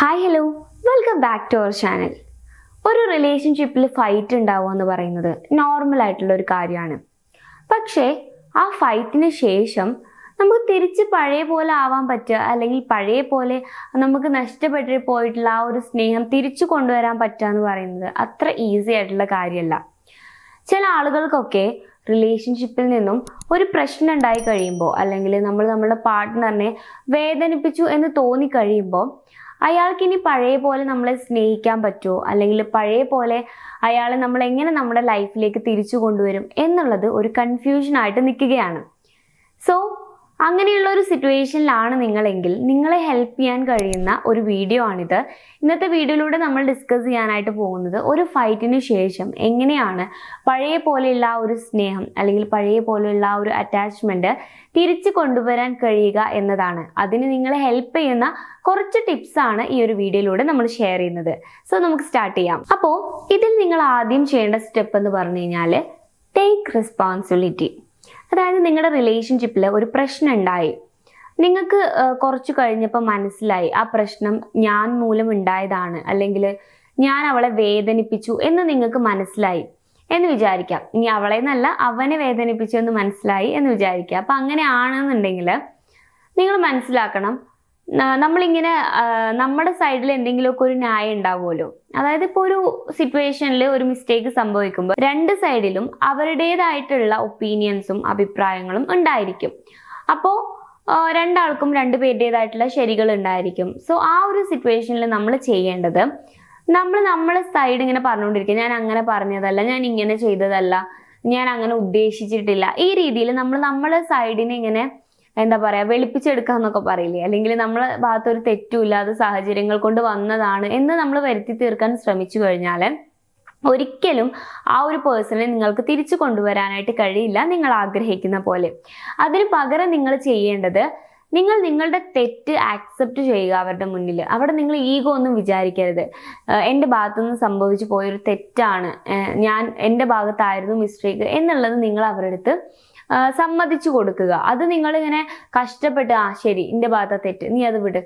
Hi hello welcome back to our channel. ഒരു റിലേഷൻഷിപ്പിൽ fight ഉണ്ടാവുക എന്ന് പറയുന്നത് നോർമൽ ആയിട്ടുള്ള ഒരു കാര്യമാണ്. പക്ഷേ ആ ഫൈറ്റിന് ശേഷം നമുക്ക് തിരിച്ച് പഴയ പോലെ ആവാൻ പറ്റുക, അല്ലെങ്കിൽ പഴയ പോലെ നമുക്ക് നഷ്ടപ്പെട്ടു പോയിട്ടുള്ള ആ ഒരു സ്നേഹം തിരിച്ചു കൊണ്ടുവരാൻ പറ്റുക എന്ന് പറയുന്നത് അത്ര ഈസി ആയിട്ടുള്ള കാര്യമല്ല. ചില ആളുകൾക്കൊക്കെ റിലേഷൻഷിപ്പിൽ നിന്നും ഒരു പ്രശ്നം ഉണ്ടായി കഴിയുമ്പോൾ, അല്ലെങ്കിൽ നമ്മൾ നമ്മുടെ പാർട്ട്ണറിനെ വേദനിപ്പിച്ചു എന്ന് തോന്നിക്കഴിയുമ്പോൾ അയാൾക്ക് ഇനി പഴയ പോലെ നമ്മളെ സ്നേഹിക്കാൻ പറ്റുമോ, അല്ലെങ്കിൽ പഴയ പോലെ അയാളെ നമ്മൾ എങ്ങനെ നമ്മുടെ ലൈഫിലേക്ക് തിരിച്ചു കൊണ്ടുവരും എന്നുള്ളത് ഒരു കൺഫ്യൂഷനായിട്ട് നിൽക്കുകയാണ്. സോ അങ്ങനെയുള്ള ഒരു സിറ്റുവേഷനിലാണ് നിങ്ങളെങ്കിൽ നിങ്ങളെ ഹെൽപ്പ് ചെയ്യാൻ കഴിയുന്ന ഒരു വീഡിയോ ആണിത്. ഇന്നത്തെ വീഡിയോയിലൂടെ നമ്മൾ ഡിസ്കസ് ചെയ്യാനായിട്ട് പോകുന്നത് ഒരു ഫൈറ്റിന് ശേഷം എങ്ങനെയാണ് പഴയ പോലെയുള്ള ആ ഒരു സ്നേഹം, അല്ലെങ്കിൽ പഴയ പോലെയുള്ള ആ ഒരു അറ്റാച്ച്മെന്റ് തിരിച്ചു കൊണ്ടുവരാൻ കഴിയുക എന്നതാണ്. അതിന് നിങ്ങളെ ഹെൽപ്പ് ചെയ്യുന്ന കുറച്ച് ടിപ്സ് ആണ് ഈ ഒരു വീഡിയോയിലൂടെ നമ്മൾ ഷെയർ ചെയ്യുന്നത്. സോ നമുക്ക് സ്റ്റാർട്ട് ചെയ്യാം. അപ്പോൾ ഇതിൽ നിങ്ങൾ ആദ്യം ചെയ്യേണ്ട സ്റ്റെപ്പ് എന്ന് പറഞ്ഞു കഴിഞ്ഞാൽ ടേക്ക് റെസ്പോൺസിബിലിറ്റി. അതായത് നിങ്ങളുടെ റിലേഷൻഷിപ്പിൽ ഒരു പ്രശ്നം ഉണ്ടായി, നിങ്ങൾക്ക് കുറച്ച് കഴിഞ്ഞപ്പോൾ മനസ്സിലായി ആ പ്രശ്നം ഞാൻ മൂലം ഉണ്ടായതാണ്, അല്ലെങ്കിൽ ഞാൻ അവളെ വേദനിപ്പിച്ചു എന്ന് നിങ്ങൾക്ക് മനസ്സിലായി എന്ന് വിചാരിക്കാം. ഇനി അവളെ എന്നല്ല, അവനെ വേദനിപ്പിച്ചു എന്ന് മനസ്സിലായി എന്ന് വിചാരിക്കാം. അപ്പം അങ്ങനെ ആണെന്നുണ്ടെങ്കിൽ നിങ്ങൾ മനസ്സിലാക്കണം, നമ്മളിങ്ങനെ നമ്മുടെ സൈഡിൽ എന്തെങ്കിലുമൊക്കെ ഒരു ന്യായം ഉണ്ടാവുമല്ലോ. അതായത് ഇപ്പോൾ ഒരു സിറ്റുവേഷനിൽ ഒരു മിസ്റ്റേക്ക് സംഭവിക്കുമ്പോൾ രണ്ട് സൈഡിലും അവരുടേതായിട്ടുള്ള ഒപ്പീനിയൻസും അഭിപ്രായങ്ങളും ഉണ്ടായിരിക്കും. അപ്പോൾ രണ്ടാൾക്കും രണ്ടുപേരുടേതായിട്ടുള്ള ശരികൾ ഉണ്ടായിരിക്കും. സോ ആ ഒരു സിറ്റുവേഷനിൽ നമ്മൾ ചെയ്യേണ്ടത്, നമ്മളെ സൈഡ് ഇങ്ങനെ പറഞ്ഞുകൊണ്ടിരിക്കുക, ഞാൻ അങ്ങനെ പറഞ്ഞതല്ല, ഞാൻ ഇങ്ങനെ ചെയ്തതല്ല, ഞാൻ അങ്ങനെ ഉദ്ദേശിച്ചിട്ടില്ല, ഈ രീതിയിൽ നമ്മളെ സൈഡിനെ ഇങ്ങനെ എന്താ പറയുക, വെളുപ്പിച്ചെടുക്കാന്നൊക്കെ പറയില്ലേ, അല്ലെങ്കിൽ നമ്മളെ ഭാഗത്തൊരു തെറ്റുമില്ലാതെ സാഹചര്യങ്ങൾ കൊണ്ട് വന്നതാണ് എന്ന് നമ്മൾ വരുത്തി തീർക്കാൻ ശ്രമിച്ചു കഴിഞ്ഞാൽ ഒരിക്കലും ആ ഒരു പേഴ്സണെ നിങ്ങൾക്ക് തിരിച്ചു കൊണ്ടുവരാനായിട്ട് കഴിയില്ല, നിങ്ങൾ ആഗ്രഹിക്കുന്ന പോലെ. അതിന് പകരം നിങ്ങൾ ചെയ്യേണ്ടത്, നിങ്ങൾ നിങ്ങളുടെ തെറ്റ് ആക്സെപ്റ്റ് ചെയ്യുക അവരുടെ മുന്നിൽ. അവിടെ നിങ്ങൾ ഈഗോ ഒന്നും വിചാരിക്കരുത്. എൻ്റെ ഭാഗത്തുനിന്ന് സംഭവിച്ചു പോയൊരു തെറ്റാണ്, എൻ്റെ ഭാഗത്തായിരുന്നു മിസ്റ്റേക്ക് എന്നുള്ളത് നിങ്ങൾ അവരുടെ അടുത്ത് സമ്മതിച്ചു കൊടുക്കുക. അത് നിങ്ങളിങ്ങനെ കഷ്ടപ്പെട്ട് ശരി എൻ്റെ ഭാഗത്തെ തെറ്റ്, നീ അത് വിട്,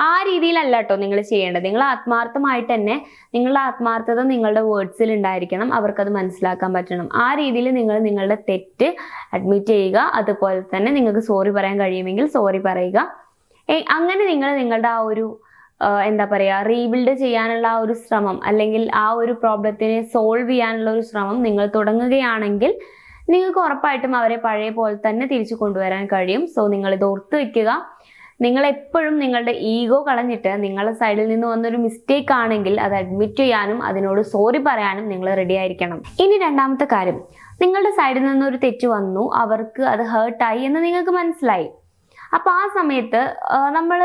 ആ രീതിയിലല്ല കേട്ടോ നിങ്ങൾ ചെയ്യേണ്ടത്. നിങ്ങൾ ആത്മാർത്ഥമായിട്ട് തന്നെ, നിങ്ങളുടെ ആത്മാർത്ഥത നിങ്ങളുടെ വേർഡ്സിൽ ഉണ്ടായിരിക്കണം, അവർക്കത് മനസ്സിലാക്കാൻ പറ്റണം. ആ രീതിയിൽ നിങ്ങൾ നിങ്ങളുടെ തെറ്റ് അഡ്മിറ്റ് ചെയ്യുക. അതുപോലെ തന്നെ നിങ്ങൾക്ക് സോറി പറയാൻ കഴിയുമെങ്കിൽ സോറി പറയുക. അങ്ങനെ നിങ്ങൾ നിങ്ങളുടെ ആ ഒരു എന്താ പറയുക, റീബിൽഡ് ചെയ്യാനുള്ള ആ ഒരു ശ്രമം, അല്ലെങ്കിൽ ആ ഒരു പ്രോബ്ലത്തിനെ സോൾവ് ചെയ്യാനുള്ള ഒരു ശ്രമം നിങ്ങൾ തുടങ്ങുകയാണെങ്കിൽ നിങ്ങൾക്ക് ഉറപ്പായിട്ടും അവരെ പഴയ പോലെ തന്നെ തിരിച്ചു കൊണ്ടുവരാൻ കഴിയും. സോ നിങ്ങൾ ഇത് ഓർത്ത് വെക്കുക. നിങ്ങൾ എപ്പോഴും നിങ്ങളുടെ ഈഗോ കളഞ്ഞിട്ട്, നിങ്ങളുടെ സൈഡിൽ നിന്ന് വന്നൊരു മിസ്റ്റേക്ക് ആണെങ്കിൽ അത് അഡ്മിറ്റ് ചെയ്യാനും അതിനോട് സോറി പറയാനും നിങ്ങൾ റെഡി ആയിരിക്കണം. ഇനി രണ്ടാമത്തെ കാര്യം, നിങ്ങളുടെ സൈഡിൽ നിന്നൊരു തെറ്റ് വന്നു, അവർക്ക് അത് ഹേർട്ടായി എന്ന് നിങ്ങൾക്ക് മനസ്സിലായി. അപ്പോൾ ആ സമയത്ത് നമ്മൾ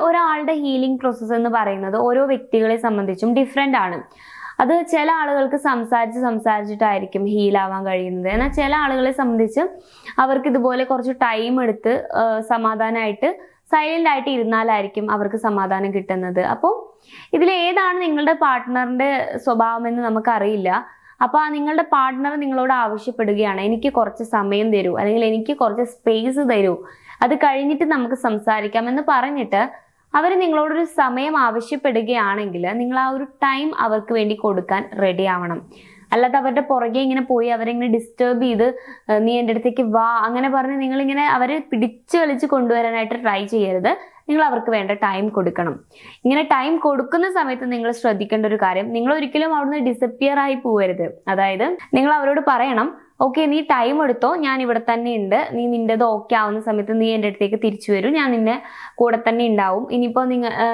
ഒരാളുടെ ഹീലിംഗ് പ്രോസസ്സ് എന്ന് പറയുന്നത് ഓരോ വ്യക്തികളെ സംബന്ധിച്ചും ഡിഫറെൻ്റ് ആണ്. അത് ചില ആളുകൾക്ക് സംസാരിച്ചിട്ടായിരിക്കും ഹീലാവാൻ കഴിയുന്നത്. എന്നാൽ ചില ആളുകളെ സംബന്ധിച്ച് അവർക്ക് ഇതുപോലെ കുറച്ച് ടൈം എടുത്ത് സമാധാനമായിട്ട് സൈലന്റ് ആയിട്ട് ഇരുന്നാലായിരിക്കും അവർക്ക് സമാധാനം കിട്ടുന്നത്. അപ്പോൾ ഇതിലേതാണ് നിങ്ങളുടെ പാർട്ട്ണറിന്റെ സ്വഭാവം എന്ന് നമുക്കറിയില്ല. അപ്പോൾ നിങ്ങളുടെ പാർട്ട്ണർ നിങ്ങളോട് ആവശ്യപ്പെടുകയാണ്, എനിക്ക് കുറച്ച് സമയം തരൂ, അല്ലെങ്കിൽ എനിക്ക് കുറച്ച് സ്പേസ് തരൂ, അത് കഴിഞ്ഞിട്ട് നമുക്ക് സംസാരിക്കാം എന്ന് പറഞ്ഞിട്ട് അവർ നിങ്ങളോടൊരു സമയം ആവശ്യപ്പെടുകയാണെങ്കിൽ നിങ്ങൾ ആ ഒരു ടൈം അവർക്ക് വേണ്ടി കൊടുക്കാൻ റെഡി ആവണം. അല്ലാതെ അവരുടെ പുറകെ ഇങ്ങനെ പോയി അവരിങ്ങനെ ഡിസ്റ്റർബ് ചെയ്ത് നീ എൻ്റെ അടുത്തേക്ക് വാ അങ്ങനെ പറഞ്ഞ് നിങ്ങളിങ്ങനെ അവരെ പിടിച്ചു വലിച്ച് കൊണ്ടുവരാനായിട്ട് ട്രൈ ചെയ്യരുത്. നിങ്ങൾ അവർക്ക് വേണ്ട ടൈം കൊടുക്കണം. ഇങ്ങനെ ടൈം കൊടുക്കുന്ന സമയത്ത് നിങ്ങൾ ശ്രദ്ധിക്കേണ്ട ഒരു കാര്യം, നിങ്ങൾ ഒരിക്കലും അവിടുന്ന് ഡിസപ്പിയർ ആയി പോകരുത്. അതായത് നിങ്ങൾ അവരോട് പറയണം, ഓക്കെ നീ ടൈം എടുത്തോ, ഞാൻ ഇവിടെ തന്നെ ഉണ്ട്, നീ നിൻ്റെത് ഓക്കെ ആവുന്ന സമയത്ത് നീ എൻ്റെ അടുത്തേക്ക് തിരിച്ചു വരും, ഞാൻ നിന്നെ കൂടെ തന്നെ ഉണ്ടാവും. ഇനിയിപ്പോൾ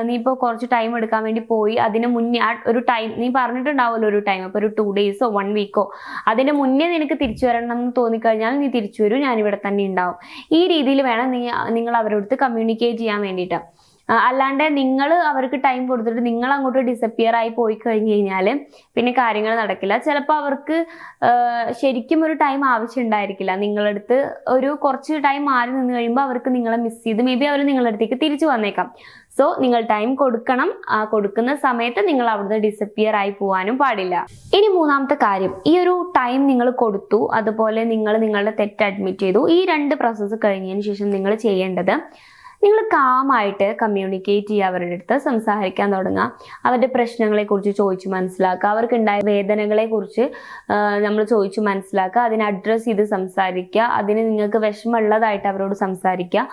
നീ ഇപ്പോൾ കുറച്ച് ടൈം എടുക്കാൻ വേണ്ടി പോയി, അതിന് മുന്നേ ഒരു ടൈം നീ പറഞ്ഞിട്ടുണ്ടാവുമല്ലോ, ഒരു ടൈം, അപ്പോൾ ഒരു 2 ഡേയ്സോ 1 വീക്കോ അതിന് മുന്നേ നിനക്ക് തിരിച്ചു വരണം എന്ന് തോന്നിക്കഴിഞ്ഞാൽ നീ തിരിച്ചു വരൂ, ഞാൻ ഇവിടെ തന്നെ ഉണ്ടാവും. ഈ രീതിയിൽ വേണം നിങ്ങൾ അവരോട് കമ്മ്യൂണിക്കേറ്റ് ചെയ്യാൻ വേണ്ടിയിട്ട്. അല്ലാണ്ട് നിങ്ങൾ അവർക്ക് ടൈം കൊടുത്തിട്ട് നിങ്ങൾ അങ്ങോട്ട് ഡിസപ്പിയർ ആയി പോയി കഴിഞ്ഞു കഴിഞ്ഞാൽ പിന്നെ കാര്യങ്ങൾ നടക്കില്ല. ചിലപ്പോൾ അവർക്ക് ശരിക്കും ഒരു ടൈം ആവശ്യം ഉണ്ടായിരിക്കില്ല. നിങ്ങളടുത്ത് ഒരു കുറച്ച് ടൈം മാറി നിന്ന് കഴിയുമ്പോൾ അവർക്ക് നിങ്ങളെ മിസ് ചെയ്ത് മേ ബി അവർ നിങ്ങളുടെ അടുത്തേക്ക് തിരിച്ചു വന്നേക്കാം. സോ നിങ്ങൾ ടൈം കൊടുക്കണം. കൊടുക്കുന്ന സമയത്ത് നിങ്ങൾ അവിടുന്ന് ഡിസപ്പിയർ ആയി പോകാനും പാടില്ല. ഇനി മൂന്നാമത്തെ കാര്യം, ഈ ഒരു ടൈം നിങ്ങൾ കൊടുത്തു, അതുപോലെ നിങ്ങൾ നിങ്ങളുടെ തെറ്റ് അഡ്മിറ്റ് ചെയ്തു. ഈ 2 പ്രോസസ്സ് കഴിഞ്ഞതിന് ശേഷം നിങ്ങൾ ചെയ്യേണ്ടത്, നിങ്ങൾ കാമായിട്ട് കമ്മ്യൂണിക്കേറ്റ് ചെയ്യുക, അവരുടെ അടുത്ത് സംസാരിക്കാൻ തുടങ്ങുക, അവരുടെ പ്രശ്നങ്ങളെക്കുറിച്ച് ചോദിച്ചു മനസ്സിലാക്കുക, അവർക്കുണ്ടായ വേദനകളെക്കുറിച്ച് നമ്മൾ ചോദിച്ചു മനസ്സിലാക്കുക, അതിനെ അഡ്രസ്സ് ചെയ്ത് സംസാരിക്കുക, അതിന് നിങ്ങൾക്ക് വിഷമമുള്ളതായിട്ട് അവരോട് സംസാരിക്കുക.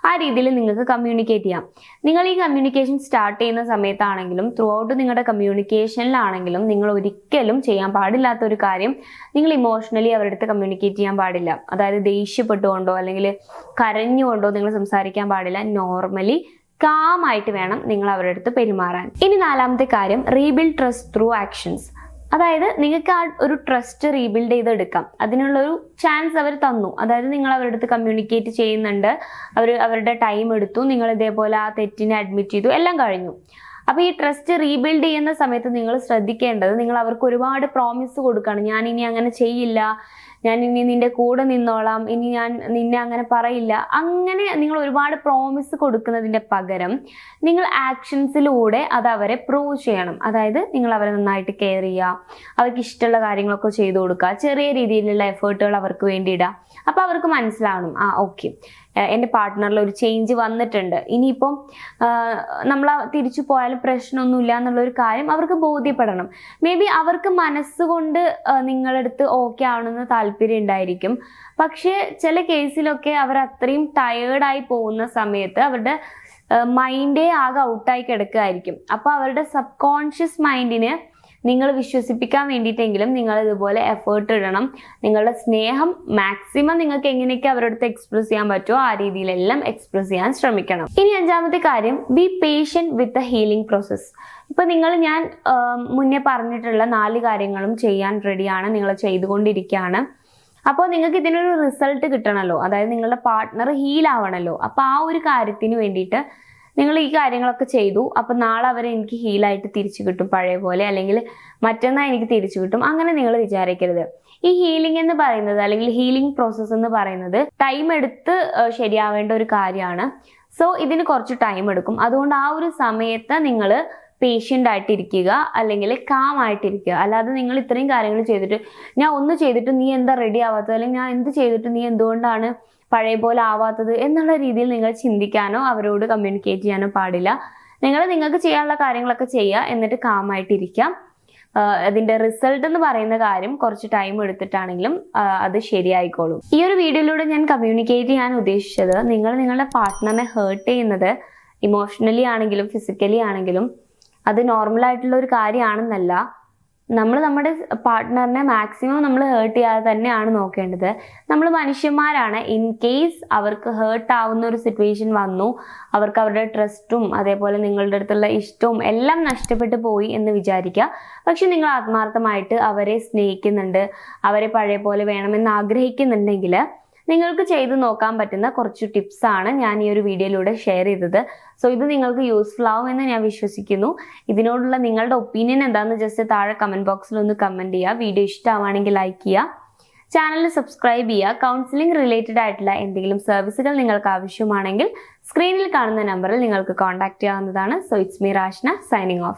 ആ രീതിയിൽ നിങ്ങൾക്ക് കമ്മ്യൂണിക്കേറ്റ് ചെയ്യാം. നിങ്ങൾ ഈ കമ്മ്യൂണിക്കേഷൻ സ്റ്റാർട്ട് ചെയ്യുന്ന സമയത്താണെങ്കിലും ത്രൂ ഔട്ട് നിങ്ങളുടെ കമ്മ്യൂണിക്കേഷനിലാണെങ്കിലും നിങ്ങൾ ഒരിക്കലും ചെയ്യാൻ പാടില്ലാത്ത ഒരു കാര്യം, നിങ്ങൾ ഇമോഷണലി അവരുടെ അടുത്ത് കമ്മ്യൂണിക്കേറ്റ് ചെയ്യാൻ പാടില്ല. അതായത് ദേഷ്യപ്പെട്ടുകൊണ്ടോ അല്ലെങ്കിൽ കരഞ്ഞുകൊണ്ടോ നിങ്ങൾ സംസാരിക്കാൻ പാടില്ല. നോർമലി കാമായിട്ട് വേണം നിങ്ങൾ അവരുടെ അടുത്ത് പെരുമാറാൻ. ഇനി 4ാമത്തെ കാര്യം, റീബിൽഡ് ട്രസ്റ്റ് ത്രൂ ആക്ഷൻസ്. അതായത് നിങ്ങൾക്ക് ആ ഒരു ട്രസ്റ്റ് റീബിൽഡ് ചെയ്തെടുക്കാം. അതിനുള്ളൊരു ചാൻസ് അവർ തന്നു. അതായത് നിങ്ങൾ അവരുടെ അടുത്ത് കമ്മ്യൂണിക്കേറ്റ് ചെയ്യുന്നുണ്ട്, അവരുടെ ടൈം എടുത്തു, നിങ്ങൾ ഇതേപോലെ ആ തെറ്റിനെ അഡ്മിറ്റ് ചെയ്തു, എല്ലാം കഴിഞ്ഞു. അപ്പോൾ ഈ ട്രസ്റ്റ് റീബിൽഡ് ചെയ്യുന്ന സമയത്ത് നിങ്ങൾ ശ്രദ്ധിക്കേണ്ടത്, നിങ്ങൾ അവർക്ക് ഒരുപാട് പ്രോമിസ് കൊടുക്കുകയാണ്. ഞാൻ ഇനി അങ്ങനെ ചെയ്യില്ല, ഞാൻ ഇനി നിന്റെ കൂടെ നിന്നോളാം, ഇനി ഞാൻ നിന്നെ അങ്ങനെ പറയില്ല. അങ്ങനെ നിങ്ങൾ ഒരുപാട് പ്രോമിസ് കൊടുക്കുന്നതിൻ്റെ പകരം നിങ്ങൾ ആക്ഷൻസിലൂടെ അത് അവരെ പ്രൂവ് ചെയ്യണം. അതായത് നിങ്ങൾ അവരെ നന്നായിട്ട് കെയർ ചെയ്യുക, അവർക്ക് ഇഷ്ടമുള്ള കാര്യങ്ങളൊക്കെ ചെയ്തു കൊടുക്കുക, ചെറിയ രീതിയിലുള്ള എഫേർട്ടുകൾ അവർക്ക് വേണ്ടി ഇടുക. അപ്പോൾ അവർക്ക് മനസ്സിലാവണം, ഓക്കെ എൻ്റെ പാർട്ട്ണറിൽ ഒരു ചേഞ്ച് വന്നിട്ടുണ്ട്, ഇനിയിപ്പം നമ്മൾ തിരിച്ചു പോയാലും പ്രശ്നമൊന്നുമില്ല എന്നുള്ളൊരു കാര്യം അവർക്ക് ബോധ്യപ്പെടണം. മേ ബി അവർക്ക് മനസ്സുകൊണ്ട് നിങ്ങളടുത്ത് ഓക്കെ ആവണമെന്ന് താല്പര്യം ഉണ്ടായിരിക്കും. പക്ഷേ ചില കേസിലൊക്കെ അവർ അത്രയും ടയേർഡായി പോകുന്ന സമയത്ത് അവരുടെ മൈൻഡേ ആകെ ഔട്ടായി കിടക്കുകയായിരിക്കും. അപ്പോൾ അവരുടെ സബ് കോൺഷ്യസ് മൈൻഡിന് നിങ്ങൾ വിശ്വസിപ്പിക്കാൻ വേണ്ടിയിട്ടെങ്കിലും നിങ്ങൾ ഇതുപോലെ എഫേർട്ട് ഇടണം. നിങ്ങളുടെ സ്നേഹം മാക്സിമം നിങ്ങൾക്ക് എങ്ങനെയൊക്കെ അവരുടെ അടുത്ത് എക്സ്പ്രസ് ചെയ്യാൻ പറ്റുമോ ആ രീതിയിലെല്ലാം എക്സ്പ്രസ് ചെയ്യാൻ ശ്രമിക്കണം. ഇനി 5ാമത്തെ കാര്യം, be patient with the healing process. ഇപ്പൊ ഞാൻ മുന്നേ പറഞ്ഞിട്ടുള്ള 4 കാര്യങ്ങളും ചെയ്യാൻ റെഡിയാണ്, നിങ്ങൾ ചെയ്തുകൊണ്ടിരിക്കുകയാണ്. അപ്പോൾ നിങ്ങൾക്ക് ഇതിനൊരു റിസൾട്ട് കിട്ടണമല്ലോ, അതായത് നിങ്ങളുടെ പാർട്ട്ണർ ഹീൽ ആവണമല്ലോ. അപ്പോൾ ആ ഒരു കാര്യത്തിന് വേണ്ടിയിട്ട് നിങ്ങൾ ഈ കാര്യങ്ങളൊക്കെ ചെയ്തു. അപ്പം നാളെ അവരെ എനിക്ക് ഹീലായിട്ട് തിരിച്ചു കിട്ടും പഴയ പോലെ, അല്ലെങ്കിൽ മറ്റന്നാൾ എനിക്ക് തിരിച്ചു കിട്ടും, അങ്ങനെ നിങ്ങൾ വിചാരിക്കരുത്. ഈ ഹീലിംഗ് എന്ന് പറയുന്നത് അല്ലെങ്കിൽ ഹീലിംഗ് പ്രോസസ്സ് എന്ന് പറയുന്നത് ടൈം എടുത്ത് ശരിയാവേണ്ട ഒരു കാര്യമാണ്. സോ ഇതിന് കുറച്ച് ടൈം എടുക്കും. അതുകൊണ്ട് ആ ഒരു സമയത്ത് നിങ്ങൾ പേഷ്യൻ്റ് ആയിട്ടിരിക്കുക, അല്ലെങ്കിൽ കാം ആയിട്ടിരിക്കുക. അല്ലാതെ നിങ്ങൾ ഇത്രയും കാര്യങ്ങൾ ചെയ്തിട്ട് ഞാൻ ഒന്ന് ചെയ്തിട്ട് നീ എന്താ റെഡി ആവാത്തത്, അല്ലെങ്കിൽ ഞാൻ എന്ത് ചെയ്തിട്ട് നീ എന്തുകൊണ്ടാണ് പഴയ പോലെ ആവാത്തത് എന്നുള്ള രീതിയിൽ നിങ്ങൾ ചിന്തിക്കാനോ അവരോട് കമ്മ്യൂണിക്കേറ്റ് ചെയ്യാനോ പാടില്ല. നിങ്ങൾക്ക് ചെയ്യാനുള്ള കാര്യങ്ങളൊക്കെ ചെയ്യുക, എന്നിട്ട് കാമായിട്ടിരിക്കാം. അതിന്റെ റിസൾട്ട് എന്ന് പറയുന്ന കാര്യം കുറച്ച് ടൈം എടുത്തിട്ടാണെങ്കിലും അത് ശരിയായിക്കോളും. ഈ ഒരു വീഡിയോയിലൂടെ ഞാൻ കമ്മ്യൂണിക്കേറ്റ് ചെയ്യാൻ ഉദ്ദേശിച്ചത്, നിങ്ങളുടെ പാർട്ട്ണറിനെ ഹേർട്ട് ചെയ്യുന്നത് ഇമോഷണലി ആണെങ്കിലും ഫിസിക്കലി ആണെങ്കിലും അത് നോർമലായിട്ടുള്ള ഒരു കാര്യമാണെന്നല്ല. നമ്മൾ നമ്മുടെ പാർട്ട്ണറിനെ മാക്സിമം നമ്മൾ ഹേർട്ട് ചെയ്യാതെ തന്നെയാണ് നോക്കേണ്ടത്. നമ്മൾ മനുഷ്യന്മാരാണ്. ഇൻ കേസ് അവർക്ക് ഹേർട്ട് ആവുന്ന ഒരു സിറ്റുവേഷൻ വന്നു, അവർക്ക് അവരുടെ ട്രസ്റ്റും അതേപോലെ നിങ്ങളുടെ അടുത്തുള്ള ഇഷ്ടവും എല്ലാം നഷ്ടപ്പെട്ടു പോയി എന്ന് വിചാരിക്കുക. പക്ഷെ നിങ്ങൾ ആത്മാർത്ഥമായിട്ട് അവരെ സ്നേഹിക്കുന്നുണ്ട്, അവരെ പഴയ പോലെ വേണമെന്ന് ആഗ്രഹിക്കുന്നുണ്ടെങ്കിൽ നിങ്ങൾക്ക് ചെയ്തു നോക്കാൻ പറ്റുന്ന കുറച്ച് ടിപ്സാണ് ഞാൻ ഈ ഒരു വീഡിയോയിലൂടെ ഷെയർ ചെയ്തത്. സോ ഇത് നിങ്ങൾക്ക് യൂസ്ഫുൾ ആവുമെന്ന് ഞാൻ വിശ്വസിക്കുന്നു. ഇതിനോടുള്ള നിങ്ങളുടെ ഒപ്പീനിയൻ എന്താണെന്ന് ജസ്റ്റ് താഴെ കമൻറ്റ് ബോക്സിൽ ഒന്ന് കമൻറ്റ് ചെയ്യുക. വീഡിയോ ഇഷ്ടമാണെങ്കിൽ ലൈക്ക് ചെയ്യുക, ചാനൽ സബ്സ്ക്രൈബ് ചെയ്യുക. കൗൺസിലിംഗ് റിലേറ്റഡ് ആയിട്ടുള്ള എന്തെങ്കിലും സർവീസുകൾ നിങ്ങൾക്ക് ആവശ്യമാണെങ്കിൽ സ്ക്രീനിൽ കാണുന്ന നമ്പറിൽ നിങ്ങൾക്ക് കോൺടാക്ട് ചെയ്യാവുന്നതാണ്. So it's me Rashna signing of.